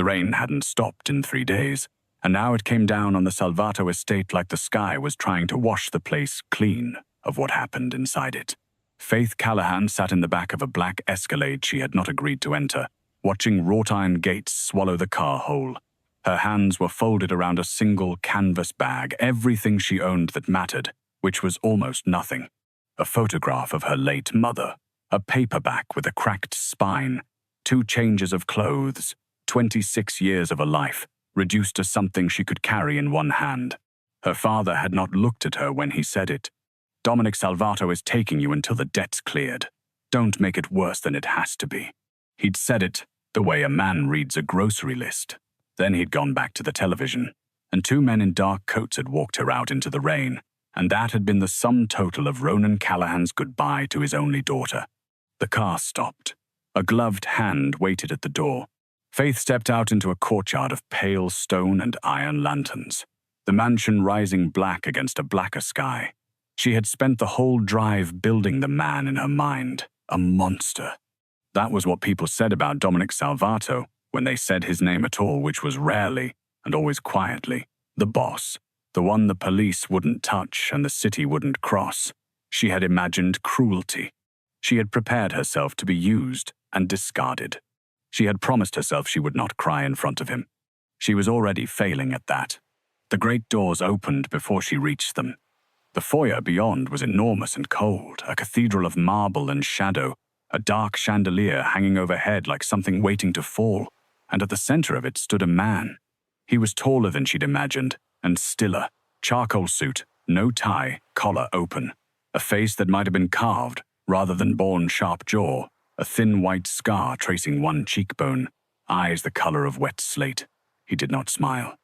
The rain hadn't stopped in 3 days, and now it came down on the Salvato estate like the sky was trying to wash the place clean of what happened inside it. Faith Callahan sat in the back of a black Escalade she had not agreed to enter, watching wrought-iron gates swallow the car whole. Her hands were folded around a single canvas bag, everything she owned that mattered, which was almost nothing. A photograph of her late mother, a paperback with a cracked spine, 2 changes of clothes, 26 years of a life, reduced to something she could carry in one hand. Her father had not looked at her when he said it. Dominic Salvato is taking you until the debt's cleared. Don't make it worse than it has to be. He'd said it the way a man reads a grocery list. Then he'd gone back to the television, and 2 men in dark coats had walked her out into the rain, and that had been the sum total of Ronan Callahan's goodbye to his only daughter. The car stopped. A gloved hand waited at the door. Faith stepped out into a courtyard of pale stone and iron lanterns, the mansion rising black against a blacker sky. She had spent the whole drive building the man in her mind, a monster. That was what people said about Dominic Salvato when they said his name at all, which was rarely and always quietly. The boss, the one the police wouldn't touch and the city wouldn't cross. She had imagined cruelty. She had prepared herself to be used and discarded. She had promised herself she would not cry in front of him. She was already failing at that. The great doors opened before she reached them. The foyer beyond was enormous and cold, a cathedral of marble and shadow, a dark chandelier hanging overhead like something waiting to fall, and at the center of it stood a man. He was taller than she'd imagined, and stiller. Charcoal suit, no tie, collar open. A face that might have been carved, rather than born sharp jaw, a thin white scar tracing one cheekbone, eyes the color of wet slate. He did not smile.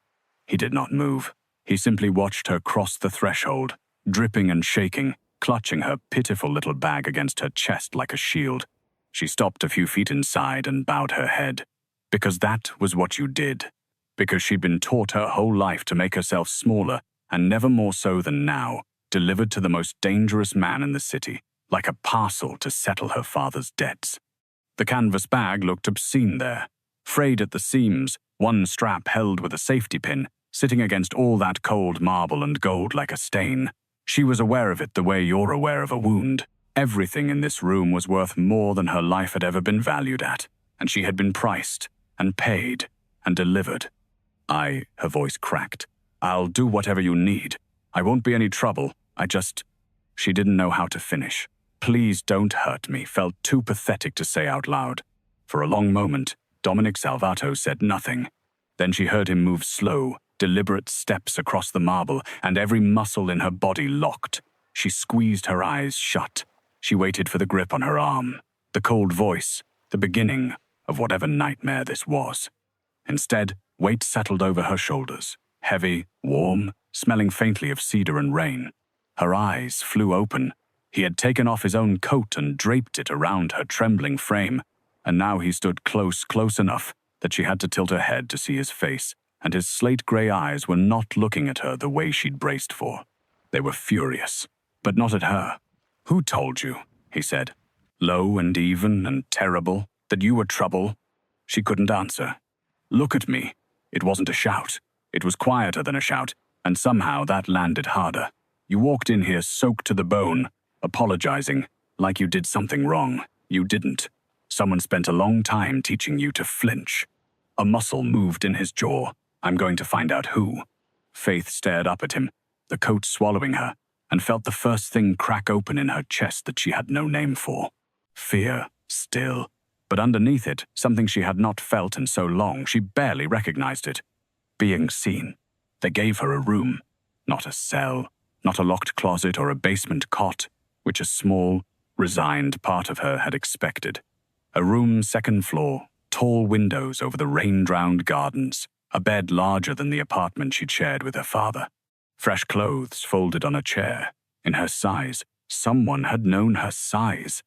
He did not move. He simply watched her cross the threshold, dripping and shaking, clutching her pitiful little bag against her chest like a shield. She stopped a few feet inside and bowed her head. Because that was what you did. Because she'd been taught her whole life to make herself smaller, and never more so than now, delivered to the most dangerous man in the city, like a parcel to settle her father's debts. The canvas bag looked obscene there, frayed at the seams, one strap held with a safety pin, sitting against all that cold marble and gold like a stain. She was aware of it the way you're aware of a wound. Everything in this room was worth more than her life had ever been valued at, and she had been priced, and paid, and delivered. Her voice cracked. I'll do whatever you need. I won't be any trouble. She didn't know how to finish. Please don't hurt me felt too pathetic to say out loud. For a long moment, Dominic Salvato said nothing. Then she heard him move slow, deliberate steps across the marble, and every muscle in her body locked. She squeezed her eyes shut. She waited for the grip on her arm, the cold voice, the beginning of whatever nightmare this was. Instead, weight settled over her shoulders, heavy, warm, smelling faintly of cedar and rain. Her eyes flew open. He had taken off his own coat and draped it around her trembling frame, and now he stood close enough that she had to tilt her head to see his face, and his slate-gray eyes were not looking at her the way she'd braced for. They were furious, but not at her. Who told you, he said, low and even and terrible, that you were trouble? She couldn't answer. Look at me. It wasn't a shout. It was quieter than a shout, and somehow that landed harder. You walked in here soaked to the bone, apologizing, like you did something wrong. You didn't. Someone spent a long time teaching you to flinch. A muscle moved in his jaw. I'm going to find out who. Faith stared up at him, the coat swallowing her, and felt the first thing crack open in her chest that she had no name for. Fear, still. But underneath it, something she had not felt in so long, she barely recognized it. Being seen. They gave her a room, not a cell, not a locked closet or a basement cot, which a small, resigned part of her had expected. A room 2nd floor, tall windows over the rain-drowned gardens, a bed larger than the apartment she'd shared with her father. Fresh clothes folded on a chair. In her size, someone had known her size.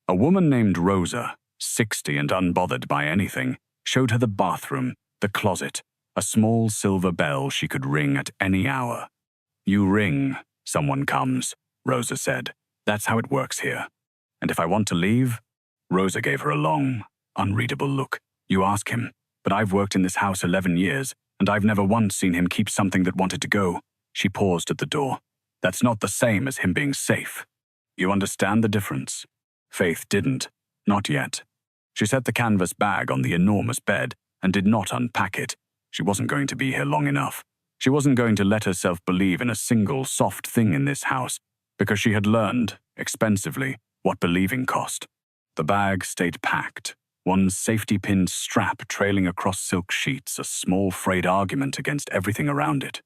A woman named Rosa, 60 and unbothered by anything, showed her the bathroom, the closet, a small silver bell she could ring at any hour. You ring, someone comes, Rosa said. That's how it works here. And if I want to leave? Rosa gave her a long, unreadable look. You ask him, but I've worked in this house 11 years, and I've never once seen him keep something that wanted to go." She paused at the door. "That's not the same as him being safe. You understand the difference?" Faith didn't. Not yet. She set the canvas bag on the enormous bed and did not unpack it. She wasn't going to be here long enough. She wasn't going to let herself believe in a single soft thing in this house, because she had learned, expensively, what believing cost. The bag stayed packed, one safety-pinned strap trailing across silk sheets, a small frayed argument against everything around it.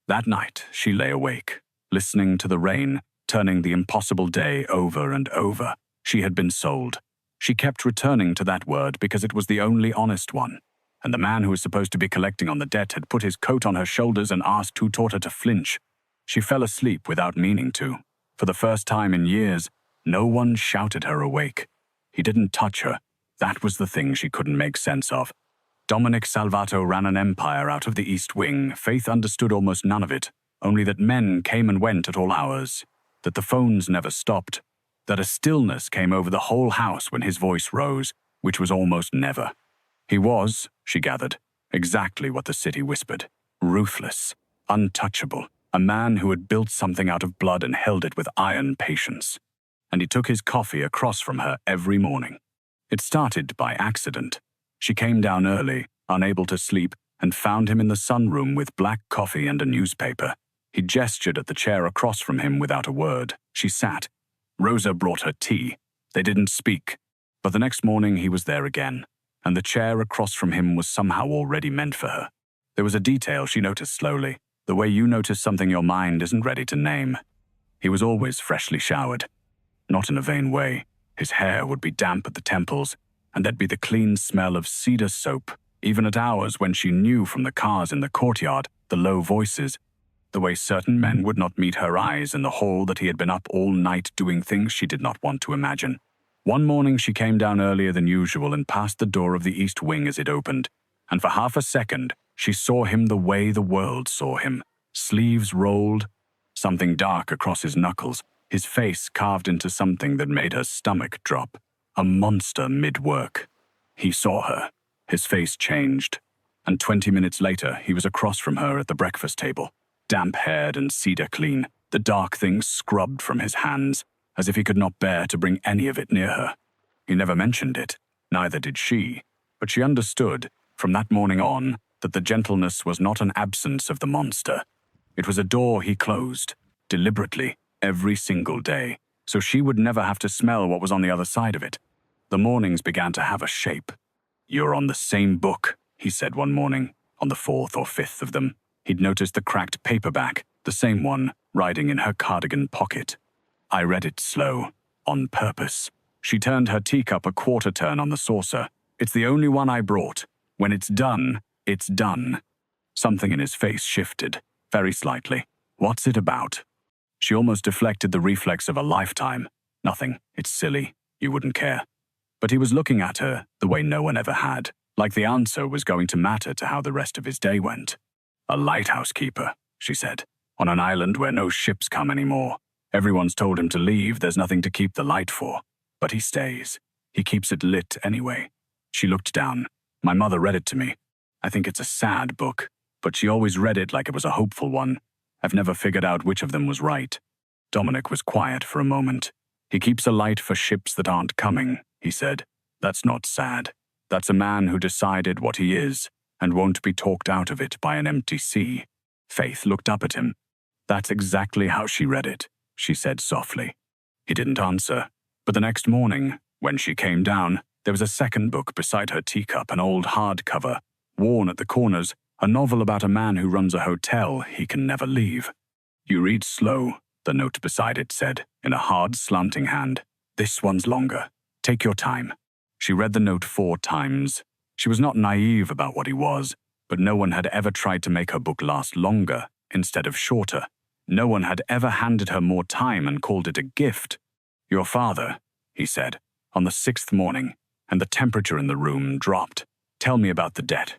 That night, she lay awake, listening to the rain, turning the impossible day over and over. She had been sold. She kept returning to that word because it was the only honest one. And the man who was supposed to be collecting on the debt had put his coat on her shoulders and asked who taught her to flinch. She fell asleep without meaning to. For the first time in years, no one shouted her awake. He didn't touch her. That was the thing she couldn't make sense of. Dominic Salvato ran an empire out of the East Wing. Faith understood almost none of it, only that men came and went at all hours, that the phones never stopped, that a stillness came over the whole house when his voice rose, which was almost never. He was, she gathered, exactly what the city whispered. Ruthless, untouchable, a man who had built something out of blood and held it with iron patience. And he took his coffee across from her every morning. It started by accident. She came down early, unable to sleep, and found him in the sunroom with black coffee and a newspaper. He gestured at the chair across from him without a word. She sat. Rosa brought her tea. They didn't speak. But the next morning he was there again, and the chair across from him was somehow already meant for her. There was a detail she noticed slowly, the way you notice something your mind isn't ready to name. He was always freshly showered. Not in a vain way. His hair would be damp at the temples, and there'd be the clean smell of cedar soap, even at hours when she knew from the cars in the courtyard, the low voices, the way certain men would not meet her eyes in the hall, that he had been up all night doing things she did not want to imagine. One morning she came down earlier than usual and passed the door of the East Wing as it opened, and for half a second she saw him the way the world saw him, sleeves rolled, something dark across his knuckles, his face carved into something that made her stomach drop. A monster mid-work. He saw her. His face changed. And 20 minutes later, he was across from her at the breakfast table, damp-haired and cedar-clean, the dark thing scrubbed from his hands, as if he could not bear to bring any of it near her. He never mentioned it. Neither did she. But she understood, from that morning on, that the gentleness was not an absence of the monster. It was a door he closed, deliberately, every single day, so she would never have to smell what was on the other side of it. The mornings began to have a shape. "You're on the same book," he said one morning, on the 4th or 5th of them. He'd noticed the cracked paperback, the same one, riding in her cardigan pocket. I read it slow, on purpose. She turned her teacup a quarter turn on the saucer. "It's the only one I brought. When it's done, it's done." Something in his face shifted, very slightly. "What's it about?" She almost deflected the reflex of a lifetime. "Nothing. It's silly. You wouldn't care." But he was looking at her the way no one ever had, like the answer was going to matter to how the rest of his day went. "A lighthouse keeper," she said, "on an island where no ships come anymore. Everyone's told him to leave, there's nothing to keep the light for. But he stays. He keeps it lit anyway." She looked down. "My mother read it to me. I think it's a sad book, but she always read it like it was a hopeful one. I've never figured out which of them was right." Dominic was quiet for a moment. "He keeps a light for ships that aren't coming," he said. "That's not sad. That's a man who decided what he is and won't be talked out of it by an empty sea." Faith looked up at him. "That's exactly how she read it," she said softly. He didn't answer, but the next morning, when she came down, there was a second book beside her teacup, an old hardcover, worn at the corners, a novel about a man who runs a hotel he can never leave. "You read slow," the note beside it said, in a hard, slanting hand. "This one's longer. Take your time." She read the note 4 times. She was not naive about what he was, but no one had ever tried to make her book last longer instead of shorter. No one had ever handed her more time and called it a gift. "Your father," he said, on the 6th morning, and the temperature in the room dropped. "Tell me about the debt."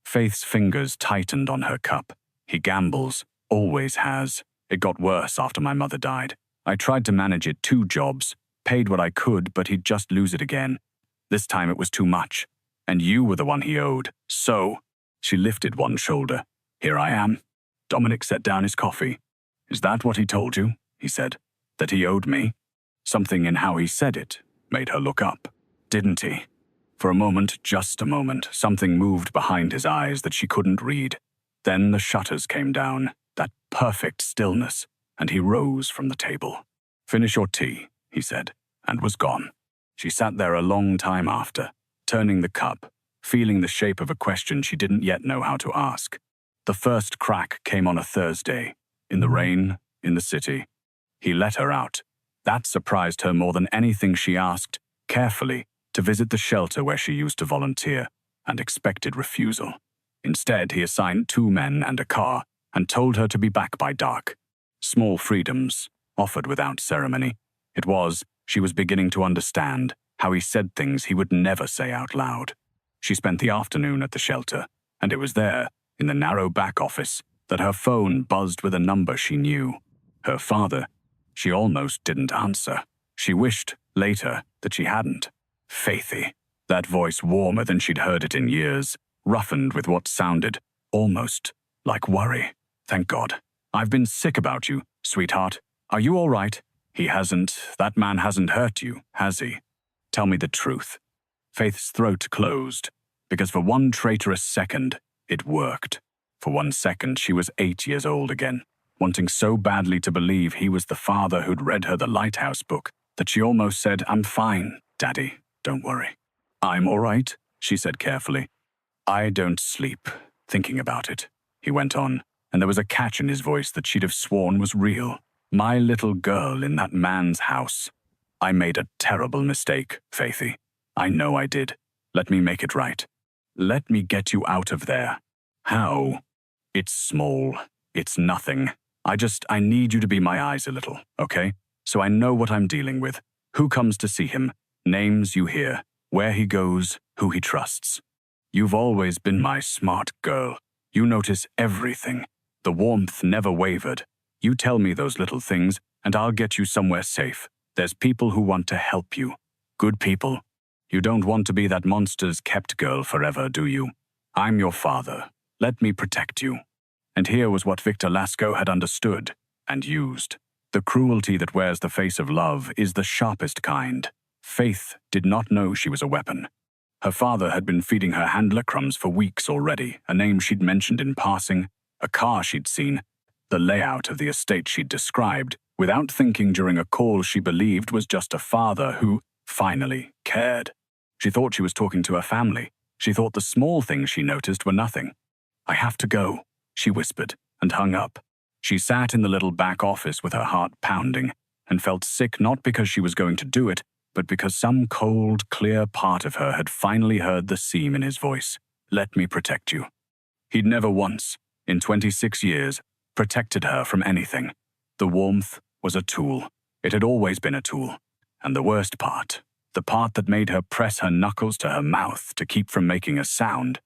Faith's fingers tightened on her cup. "He gambles, always has. It got worse after my mother died. I tried to manage it 2 jobs, paid what I could, but he'd just lose it again. This time it was too much. And you were the one he owed. So, she lifted one shoulder. Here I am. Dominic set down his coffee. Is that what he told you? He said. That he owed me? Something in how he said it made her look up. Didn't he? For a moment, just a moment, something moved behind his eyes that she couldn't read. Then the shutters came down, that perfect stillness, and he rose from the table. Finish your tea, he said, and was gone. She sat there a long time after, turning the cup, feeling the shape of a question she didn't yet know how to ask. The first crack came on a Thursday, in the rain, in the city. He let her out. That surprised her more than anything. She asked, carefully, to visit the shelter where she used to volunteer, and expected refusal. Instead, he assigned 2 men and a car, and told her to be back by dark. Small freedoms, offered without ceremony. She was beginning to understand how he said things he would never say out loud. She spent the afternoon at the shelter, and it was there, in the narrow back office, that her phone buzzed with a number she knew. Her father. She almost didn't answer. She wished, later, that she hadn't. Faithy. That voice warmer than she'd heard it in years, roughened with what sounded, almost, like worry. Thank God. I've been sick about you, sweetheart. Are you all right? That man hasn't hurt you, has he? Tell me the truth. Faith's throat closed, because for one traitorous second, it worked. For 1 second, she was 8 years old again, wanting so badly to believe he was the father who'd read her the Lighthouse book, that she almost said, I'm fine, Daddy, don't worry. I'm all right, she said carefully. I don't sleep, thinking about it, he went on, and there was a catch in his voice that she'd have sworn was real. My little girl in that man's house. I made a terrible mistake, Faithy. I know I did. Let me make it right. Let me get you out of there. How? It's small. It's nothing. I need you to be my eyes a little, okay? So I know what I'm dealing with. Who comes to see him? Names you hear. Where he goes. Who he trusts. You've always been my smart girl. You notice everything. The warmth never wavered. You tell me those little things, and I'll get you somewhere safe. There's people who want to help you. Good people. You don't want to be that monster's kept girl forever, do you? I'm your father. Let me protect you. And here was what Victor Lasco had understood and used. The cruelty that wears the face of love is the sharpest kind. Faith did not know she was a weapon. Her father had been feeding her handler crumbs for weeks already, a name she'd mentioned in passing, a car she'd seen, the layout of the estate she'd described, without thinking during a call she believed was just a father who, finally, cared. She thought she was talking to her family. She thought the small things she noticed were nothing. I have to go, she whispered, and hung up. She sat in the little back office with her heart pounding, and felt sick not because she was going to do it, but because some cold, clear part of her had finally heard the seam in his voice. Let me protect you. He'd never once, in 26 years, protected her from anything. The warmth was a tool. It had always been a tool. And the worst part, the part that made her press her knuckles to her mouth to keep from making a sound,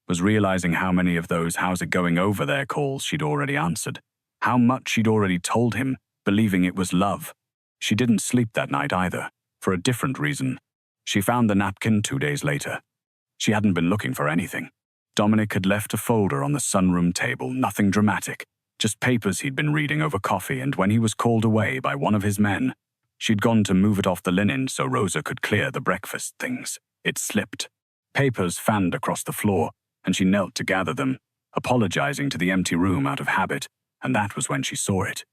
was realizing how many of those how's it going over there calls she'd already answered. How much she'd already told him, believing it was love. She didn't sleep that night either, for a different reason. She found the napkin 2 days later. She hadn't been looking for anything. Dominic had left a folder on the sunroom table, nothing dramatic, just papers he'd been reading over coffee, and when he was called away by one of his men, she'd gone to move it off the linen so Rosa could clear the breakfast things. It slipped. Papers fanned across the floor, and she knelt to gather them, apologizing to the empty room out of habit, and that was when she saw it.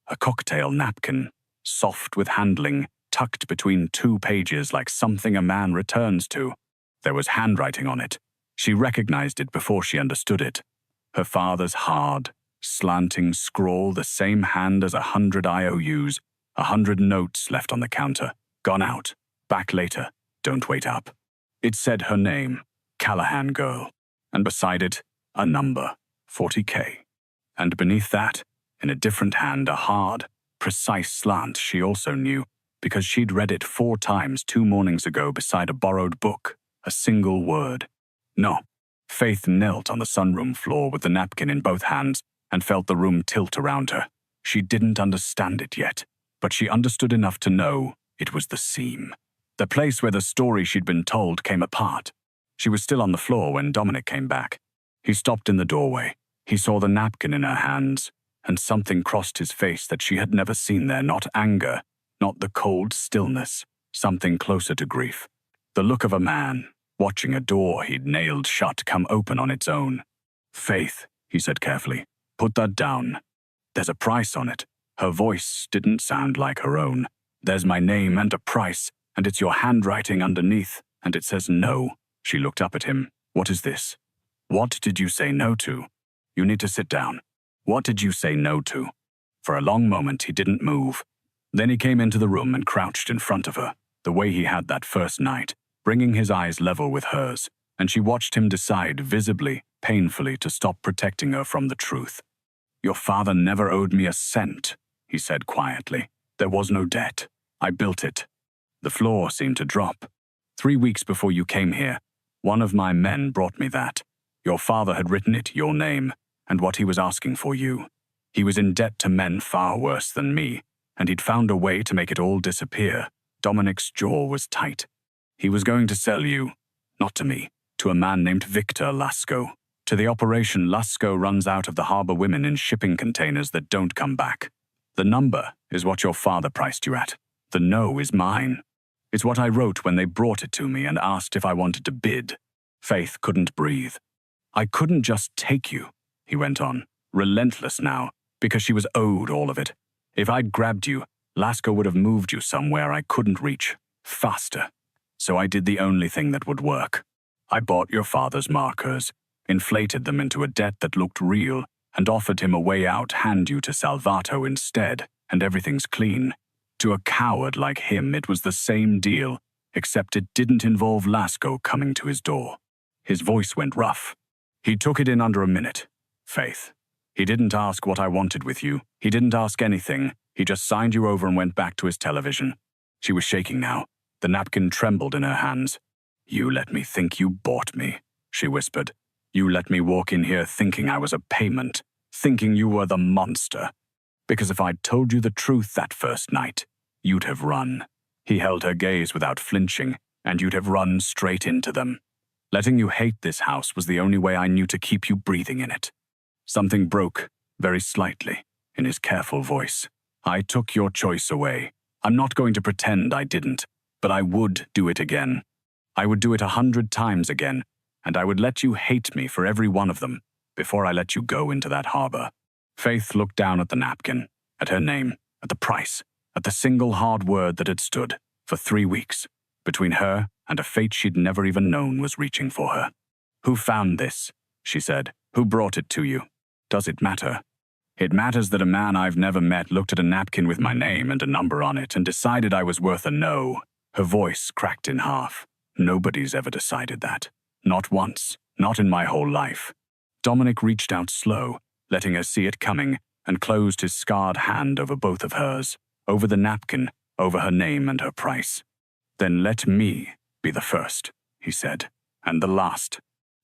A cocktail napkin, soft with handling, tucked between 2 pages like something a man returns to. There was handwriting on it. She recognized it before she understood it. Her father's hard, slanting scrawl, the same hand as 100 IOUs, 100 notes left on the counter. Gone out. Back later. Don't wait up. It said her name, Callahan Girl, and beside it, a number, 40K. And beneath that, in a different hand, a hard, precise slant she also knew, because she'd read it 4 times 2 mornings ago beside a borrowed book, a single word. No. Faith knelt on the sunroom floor with the napkin in both hands and felt the room tilt around her. She didn't understand it yet, but she understood enough to know it was the seam. The place where the story she'd been told came apart. She was still on the floor when Dominic came back. He stopped in the doorway. He saw the napkin in her hands, and something crossed his face that she had never seen there, not anger, not the cold stillness, something closer to grief. The look of a man, watching a door he'd nailed shut come open on its own. "Faith," he said carefully, "put that down. There's a price on it." Her voice didn't sound like her own. "There's my name and a price, and it's your handwriting underneath, and it says no." She looked up at him. "What is this? What did you say no to? You need to sit down. What did you say no to?" For a long moment he didn't move. Then he came into the room and crouched in front of her, the way he had that first night, bringing his eyes level with hers, and she watched him decide visibly, painfully, to stop protecting her from the truth. "Your father never owed me a cent," he said quietly. "There was no debt. I built it." The floor seemed to drop. "3 weeks before you came here, one of my men brought me that. Your father had written it, your name, and what he was asking for you. He was in debt to men far worse than me, and he'd found a way to make it all disappear." Dominic's jaw was tight. "He was going to sell you, not to me, to a man named Victor Lasco. To the operation Lasco runs out of the harbor women in shipping containers that don't come back. The number is what your father priced you at. The no is mine. It's what I wrote when they brought it to me and asked if I wanted to bid." Faith couldn't breathe. "I couldn't just take you," he went on, relentless now, because she was owed all of it. "If I'd grabbed you, Lasco would have moved you somewhere I couldn't reach, faster. So I did the only thing that would work. I bought your father's markers, inflated them into a debt that looked real, and offered him a way out, hand you to Salvato instead, and everything's clean. To a coward like him, it was the same deal, except it didn't involve Lasco coming to his door." His voice went rough. "He took it in under a minute, Faith. He didn't ask what I wanted with you. He didn't ask anything. He just signed you over and went back to his television." She was shaking now. The napkin trembled in her hands. "You let me think you bought me," she whispered. "You let me walk in here thinking I was a payment, thinking you were the monster. Because if I'd told you the truth that first night, you'd have run." He held her gaze without flinching, "and you'd have run straight into them. Letting you hate this house was the only way I knew to keep you breathing in it." Something broke, very slightly, in his careful voice. "I took your choice away. I'm not going to pretend I didn't, but I would do it again. I would do it 100 times again, and I would let you hate me for every one of them before I let you go into that harbor." Faith looked down at the napkin, at her name, at the price, at the single hard word that had stood, for 3 weeks, between her and a fate she'd never even known was reaching for her. "Who found this?" she said. "Who brought it to you? Does it matter? It matters that a man I've never met looked at a napkin with my name and a number on it and decided I was worth a no." Her voice cracked in half. "Nobody's ever decided that. Not once. Not in my whole life." Dominic reached out slow, letting her see it coming, and closed his scarred hand over both of hers, over the napkin, over her name and her price. "Then let me be the first," he said, "and the last."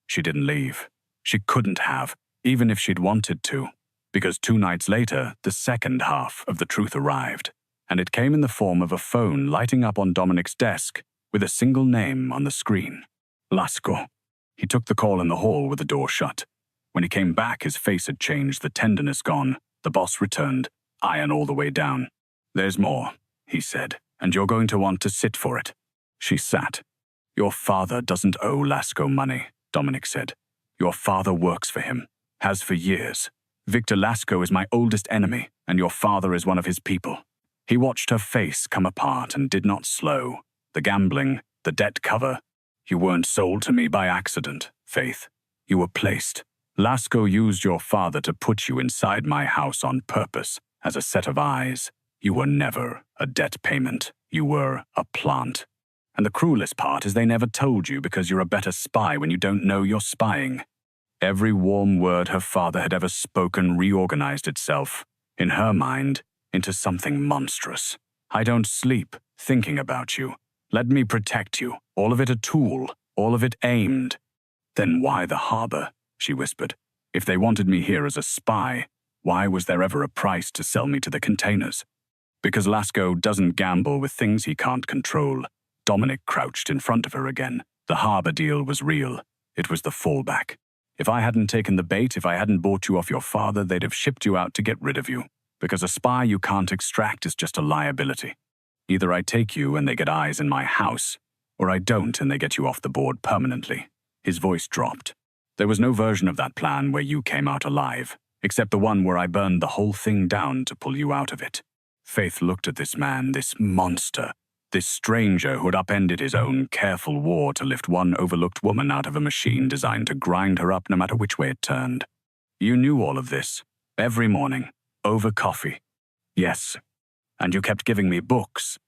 She didn't leave. She couldn't have, even if she'd wanted to, because 2 nights later, the second half of the truth arrived, and it came in the form of a phone lighting up on Dominic's desk with a single name on the screen. Lasco. He took the call in the hall with the door shut. When he came back, his face had changed, the tenderness gone. The boss returned, iron all the way down. "There's more," he said, "and you're going to want to sit for it." She sat. "Your father doesn't owe Lasco money," Dominic said. "Your father works for him, has for years. Victor Lasco is my oldest enemy, and your father is one of his people." He watched her face come apart and did not slow. "The gambling, the debt cover. You weren't sold to me by accident, Faith. You were placed. Lasco used your father to put you inside my house on purpose, as a set of eyes. You were never a debt payment. You were a plant. And the cruelest part is they never told you because you're a better spy when you don't know you're spying." Every warm word her father had ever spoken reorganized itself, in her mind, into something monstrous. "I don't sleep thinking about you. Let me protect you. All of it a tool, all of it aimed." "Then why the harbor?" she whispered. "If they wanted me here as a spy, why was there ever a price to sell me to the containers?" "Because Lasco doesn't gamble with things he can't control." Dominic crouched in front of her again. The harbor deal was real. It was the fallback. If I hadn't taken the bait, if I hadn't bought you off your father, they'd have shipped you out to get rid of you. Because a spy you can't extract is just a liability. Either I take you and they get eyes in my house, or I don't and they get you off the board permanently. His voice dropped. There was no version of that plan where you came out alive, except the one where I burned the whole thing down to pull you out of it. Faith looked at this man, this monster, this stranger who had upended his own careful war to lift one overlooked woman out of a machine designed to grind her up no matter which way it turned. You knew all of this, every morning, over coffee. Yes, and you kept giving me books.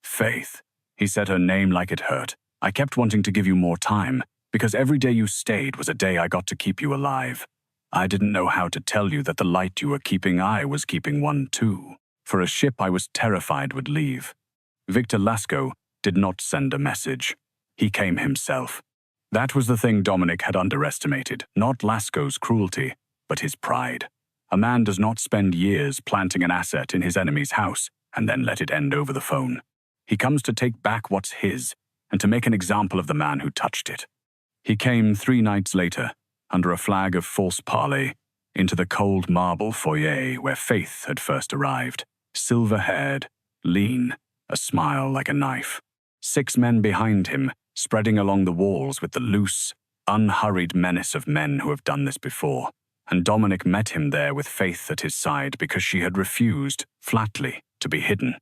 Faith, he said her name like it hurt. I kept wanting to give you more time, because every day you stayed was a day I got to keep you alive. I didn't know how to tell you that the light you were keeping, I was keeping one too. For a ship I was terrified would leave. Victor Lasco did not send a message. He came himself. That was the thing Dominic had underestimated, not Lasco's cruelty, but his pride. A man does not spend years planting an asset in his enemy's house and then let it end over the phone. He comes to take back what's his and to make an example of the man who touched it. He came 3 nights later, under a flag of false parley, into the cold marble foyer where Faith had first arrived, silver-haired, lean, a smile like a knife. 6 men behind him, spreading along the walls with the loose, unhurried menace of men who have done this before. And Dominic met him there with Faith at his side because she had refused, flatly, to be hidden.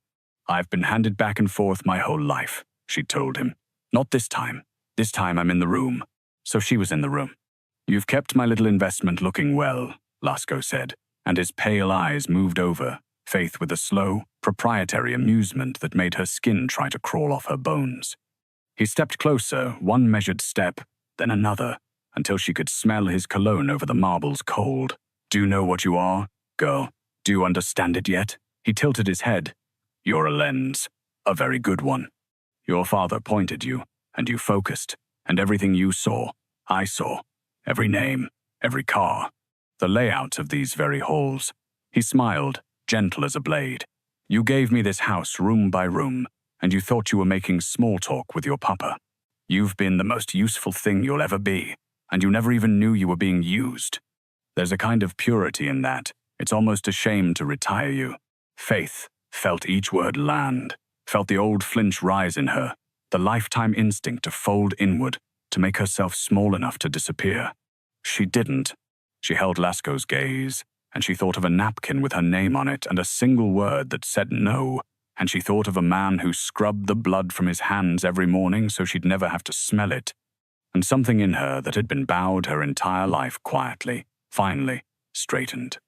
I've been handed back and forth my whole life, she told him. Not this time. This time I'm in the room. So she was in the room. You've kept my little investment looking well, Lasco said, and his pale eyes moved over, Faith with a slow, proprietary amusement that made her skin try to crawl off her bones. He stepped closer, one measured step, then another, until she could smell his cologne over the marble's cold. Do you know what you are, girl? Do you understand it yet? He tilted his head. You're a lens, a very good one. Your father pointed you, and you focused, and everything you saw, I saw. Every name, every car, the layout of these very halls. He smiled, gentle as a blade. You gave me this house room by room, and you thought you were making small talk with your papa. You've been the most useful thing you'll ever be, and you never even knew you were being used. There's a kind of purity in that. It's almost a shame to retire you. Faith felt each word land, felt the old flinch rise in her, the lifetime instinct to fold inward, to make herself small enough to disappear. She didn't. She held Lasco's gaze, and she thought of a napkin with her name on it and a single word that said no, and she thought of a man who scrubbed the blood from his hands every morning so she'd never have to smell it. And something in her that had been bowed her entire life quietly, finally, straightened.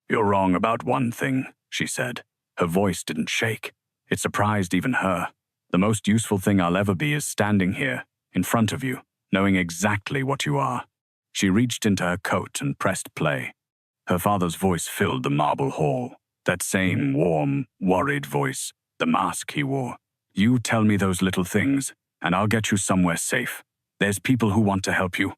You're wrong about one thing, she said. Her voice didn't shake. It surprised even her. The most useful thing I'll ever be is standing here, in front of you, knowing exactly what you are. She reached into her coat and pressed play. Her father's voice filled the marble hall. That same warm, worried voice, the mask he wore. You tell me those little things, and I'll get you somewhere safe. There's people who want to help you.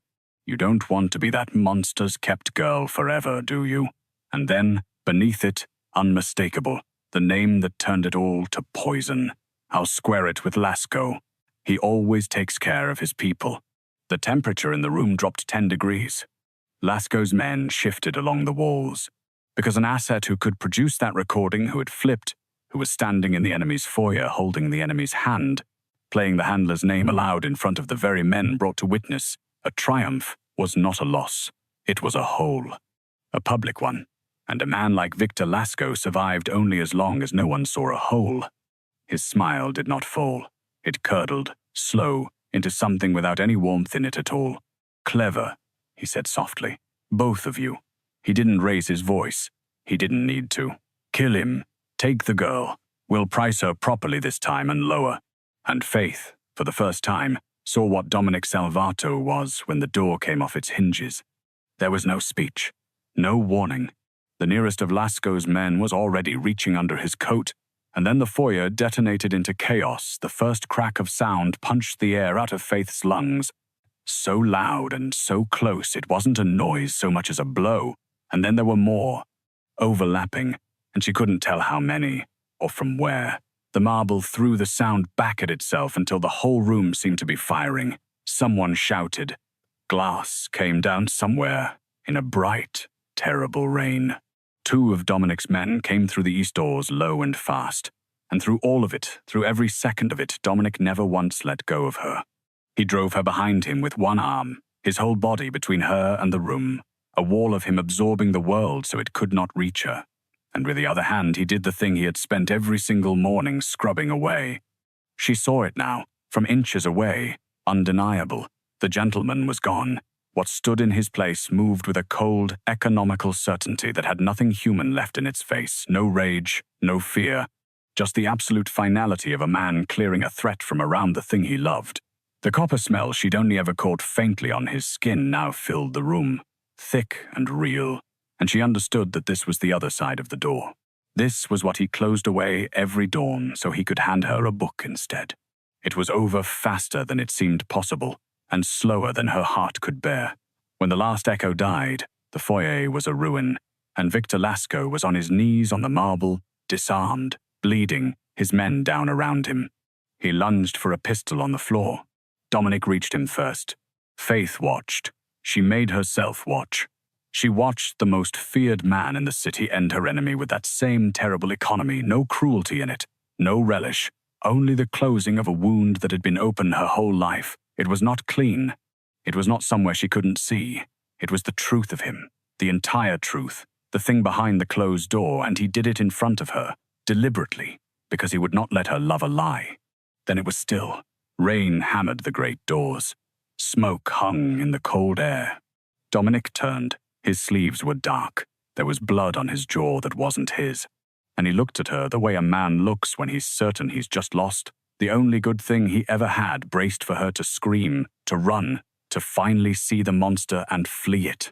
You don't want to be that monster's kept girl forever, do you? And then, beneath it, unmistakable, the name that turned it all to poison. I'll square it with Lasco. He always takes care of his people. The temperature in the room dropped 10 degrees. Lasco's men shifted along the walls. Because an asset who could produce that recording, who had flipped, who was standing in the enemy's foyer holding the enemy's hand, playing the handler's name aloud in front of the very men brought to witness, a triumph was not a loss. It was a whole. A public one. And a man like Victor Lasco survived only as long as no one saw a hole. His smile did not fall. It curdled, slow, into something without any warmth in it at all. Clever, he said softly. Both of you. He didn't raise his voice. He didn't need to. Kill him. Take the girl. We'll price her properly this time and lower. And Faith, for the first time, saw what Dominic Salvato was when the door came off its hinges. There was no speech. No warning. The nearest of Lasco's men was already reaching under his coat, and then the foyer detonated into chaos. The first crack of sound punched the air out of Faith's lungs. So loud and so close it wasn't a noise so much as a blow, and then there were more, overlapping, and she couldn't tell how many, or from where. The marble threw the sound back at itself until the whole room seemed to be firing. Someone shouted. Glass came down somewhere in a bright, terrible rain. 2 of Dominic's men came through the east doors low and fast, and through all of it, through every second of it, Dominic never once let go of her. He drove her behind him with one arm, his whole body between her and the room, a wall of him absorbing the world so it could not reach her. And with the other hand, he did the thing he had spent every single morning scrubbing away. She saw it now, from inches away, undeniable. The gentleman was gone. What stood in his place moved with a cold, economical certainty that had nothing human left in its face, no rage, no fear, just the absolute finality of a man clearing a threat from around the thing he loved. The copper smell she'd only ever caught faintly on his skin now filled the room, thick and real, and she understood that this was the other side of the door. This was what he closed away every dawn so he could hand her a book instead. It was over faster than it seemed possible, and slower than her heart could bear. When the last echo died, the foyer was a ruin, and Victor Lasco was on his knees on the marble, disarmed, bleeding, his men down around him. He lunged for a pistol on the floor. Dominic reached him first. Faith watched. She made herself watch. She watched the most feared man in the city end her enemy with that same terrible economy, no cruelty in it, no relish, only the closing of a wound that had been open her whole life. It was not clean. It was not somewhere she couldn't see. It was the truth of him, the entire truth, the thing behind the closed door, and he did it in front of her, deliberately, because he would not let her love a lie. Then it was still. Rain hammered the great doors. Smoke hung in the cold air. Dominic turned. His sleeves were dark. There was blood on his jaw that wasn't his. And he looked at her the way a man looks when he's certain he's just lost. The only good thing he ever had braced for her to scream, to run, to finally see the monster and flee it.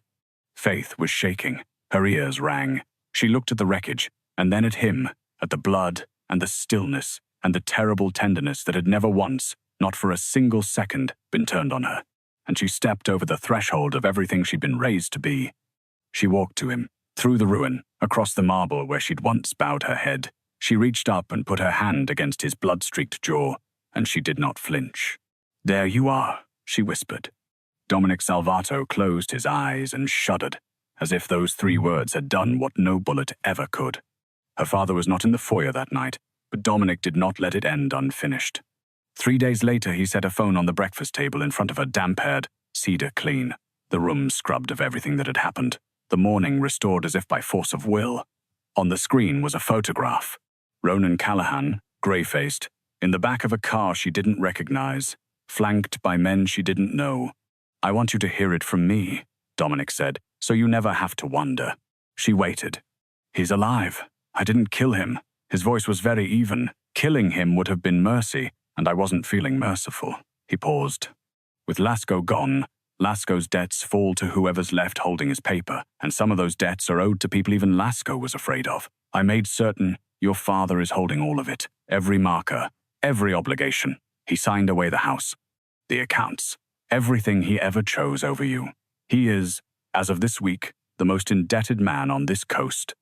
Faith was shaking. Her ears rang. She looked at the wreckage, and then at him, at the blood, and the stillness, and the terrible tenderness that had never once, not for a single second, been turned on her. And she stepped over the threshold of everything she'd been raised to be. She walked to him, through the ruin, across the marble where she'd once bowed her head. She reached up and put her hand against his blood-streaked jaw, and she did not flinch. "There you are," she whispered. Dominic Salvato closed his eyes and shuddered, as if those 3 words had done what no bullet ever could. Her father was not in the foyer that night, but Dominic did not let it end unfinished. 3 days later, he set a phone on the breakfast table in front of her damp-haired, cedar clean, the room scrubbed of everything that had happened, the morning restored as if by force of will. On the screen was a photograph. Ronan Callahan, grey-faced, in the back of a car she didn't recognize, flanked by men she didn't know. "I want you to hear it from me," Dominic said, "so you never have to wonder." She waited. "He's alive. I didn't kill him." His voice was very even. Killing him would have been mercy, and I wasn't feeling merciful. He paused. With Lasco gone, Lasco's debts fall to whoever's left holding his paper, and some of those debts are owed to people even Lasco was afraid of. I made certain your father is holding all of it, every marker, every obligation. He signed away the house, the accounts, everything he ever chose over you. He is, as of this week, the most indebted man on this coast,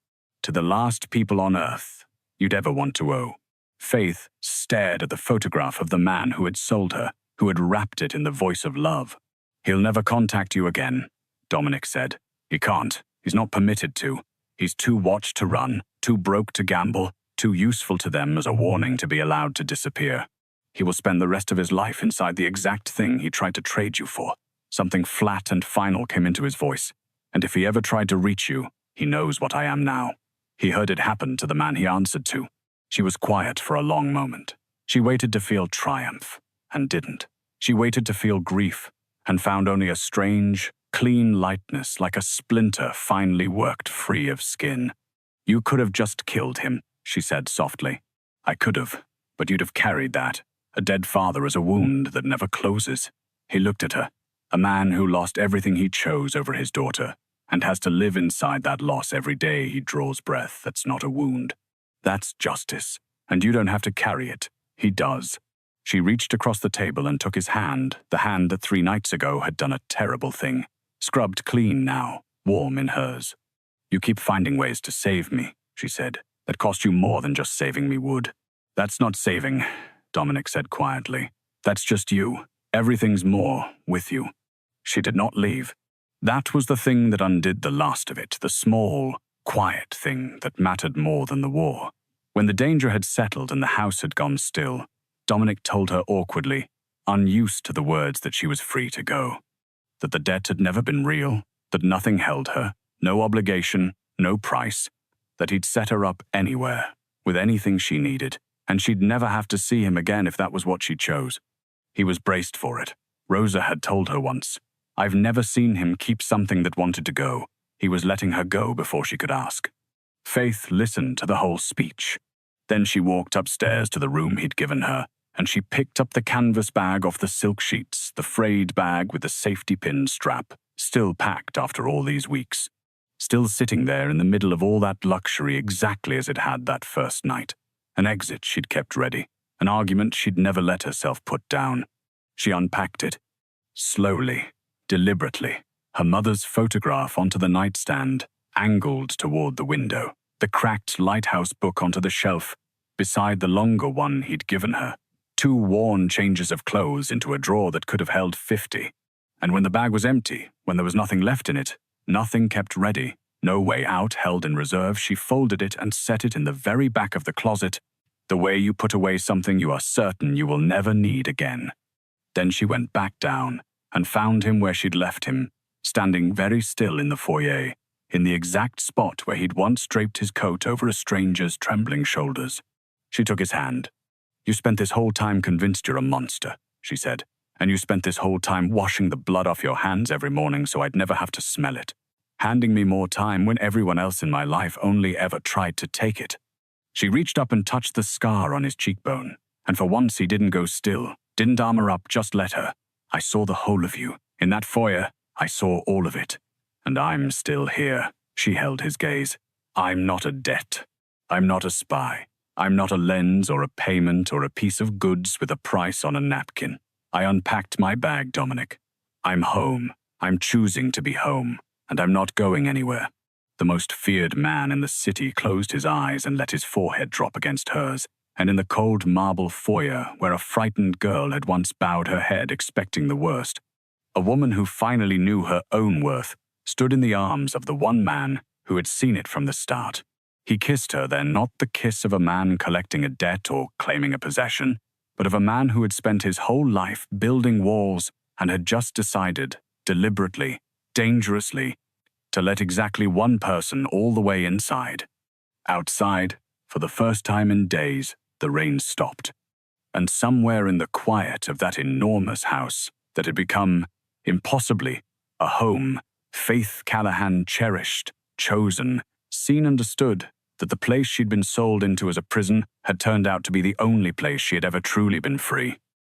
to the last people on earth you'd ever want to owe. Faith stared at the photograph of the man who had sold her, who had wrapped it in the voice of love. "He'll never contact you again," Dominic said. "He can't. He's not permitted to. He's too watched to run, too broke to gamble, too useful to them as a warning to be allowed to disappear. He will spend the rest of his life inside the exact thing he tried to trade you for." Something flat and final came into his voice. "And if he ever tried to reach you, he knows what I am now." He heard it happen to the man he answered to. She was quiet for a long moment. She waited to feel triumph, and didn't. She waited to feel grief, and found only a strange, clean lightness like a splinter finally worked free of skin. "You could have just killed him," she said softly. "I could have, but you'd have carried that. A dead father is a wound that never closes." He looked at her, a man who lost everything he chose over his daughter, and has to live inside that loss every day he draws breath that's not a wound. "That's justice, and you don't have to carry it. He does." She reached across the table and took his hand, the hand that 3 nights ago had done a terrible thing, scrubbed clean now, warm in hers. "You keep finding ways to save me," she said, "that cost you more than just saving me would." "That's not saving," Dominic said quietly. "That's just you. Everything's more with you. She did not leave. That was the thing that undid the last of it, the small, quiet thing that mattered more than the war. When the danger had settled and the house had gone still, Dominic told her awkwardly, unused to the words, that she was free to go. That the debt had never been real, that nothing held her, no obligation, no price, that he'd set her up anywhere, with anything she needed, and she'd never have to see him again if that was what she chose. He was braced for it. Rosa had told her once, "I've never seen him keep something that wanted to go." He was letting her go before she could ask. Faith listened to the whole speech. Then she walked upstairs to the room he'd given her, and she picked up the canvas bag off the silk sheets, the frayed bag with the safety pin strap, still packed after all these weeks. Still sitting there in the middle of all that luxury exactly as it had that first night. An exit she'd kept ready, an argument she'd never let herself put down. She unpacked it. Slowly, deliberately, her mother's photograph onto the nightstand, angled toward the window, the cracked lighthouse book onto the shelf, beside the longer one he'd given her, 2 worn changes of clothes into a drawer that could have held 50. And when the bag was empty, when there was nothing left in it, nothing kept ready, no way out held in reserve, she folded it and set it in the very back of the closet, the way you put away something you are certain you will never need again. Then she went back down and found him where she'd left him, standing very still in the foyer, in the exact spot where he'd once draped his coat over a stranger's trembling shoulders. She took his hand. "You spent this whole time convinced you're a monster," she said, "and you spent this whole time washing the blood off your hands every morning so I'd never have to smell it. Handing me more time when everyone else in my life only ever tried to take it." She reached up and touched the scar on his cheekbone, and for once he didn't go still, didn't armor up, just let her. "I saw the whole of you. In that foyer, I saw all of it. And I'm still here." She held his gaze. "I'm not a debt. I'm not a spy. I'm not a lens or a payment or a piece of goods with a price on a napkin. I unpacked my bag, Dominic. I'm home. I'm choosing to be home, and I'm not going anywhere." The most feared man in the city closed his eyes and let his forehead drop against hers, and in the cold marble foyer where a frightened girl had once bowed her head expecting the worst, a woman who finally knew her own worth stood in the arms of the one man who had seen it from the start. He kissed her then, not the kiss of a man collecting a debt or claiming a possession, but of a man who had spent his whole life building walls and had just decided, deliberately, dangerously, to let exactly one person all the way inside. Outside, for the first time in days, the rain stopped. And somewhere in the quiet of that enormous house that had become, impossibly, a home, Faith Callahan cherished, chosen, seen, understood that the place she'd been sold into as a prison had turned out to be the only place she had ever truly been free.